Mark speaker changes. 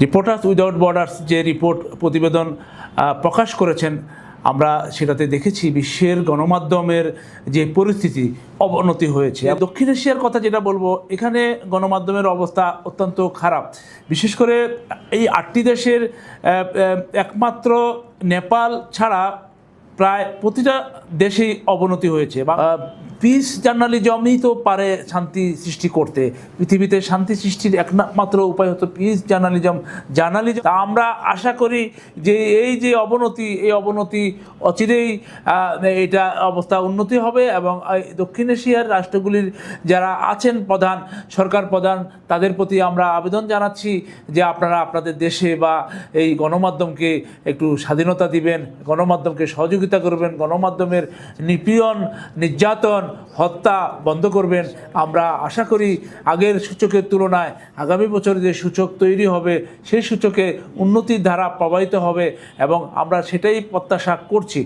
Speaker 1: Reporters without borders যে report প্রতিবেদন প্রকাশ করেছেন, আমরা সেটাতে দেখেছি বিশ্বের গণমাধ্যমের যে পরিস্থিতি অবনতি হয়েছে। দক্ষিণ এশিয়ার কথা যেটা বলবো, এখানে গণমাধ্যমের অবস্থা অত্যন্ত খারাপ। বিশেষ করে এই 8টি দেশের একমাত্র নেপাল ছাড়া প্রায় প্রতিটা দেশেই অবনতি হয়েছে। পিস জার্নালিজমই তো পারে শান্তি সৃষ্টি করতে। পৃথিবীতে শান্তি সৃষ্টির একমাত্র উপায় হতো পিস জার্নালিজম। তা আমরা আশা করি যে এই যে অবনতি, এই অবনতি অচিরেই এটা অবস্থা উন্নতি হবে এবং দক্ষিণ এশিয়ার রাষ্ট্রগুলির যারা আছেন প্রধান, সরকার প্রধান, তাদের প্রতি আমরা আবেদন জানাচ্ছি যে আপনারা আপনাদের দেশে বা এই গণমাধ্যমকে একটু স্বাধীনতা দিবেন, গণমাধ্যমকে সহযোগিতা করবেন, গণমাধ্যমের নিপীড়ন, নির্যাতন, হত্যা বন্ধ করবেন। আমরা আশা করি আগের সূচকের তুলনায় আগামী বছর যে সূচক তৈরি হবে সেই সূচকে উন্নতির ধারা প্রবাহিত হবে এবং আমরা সেটাই প্রত্যাশা করছি।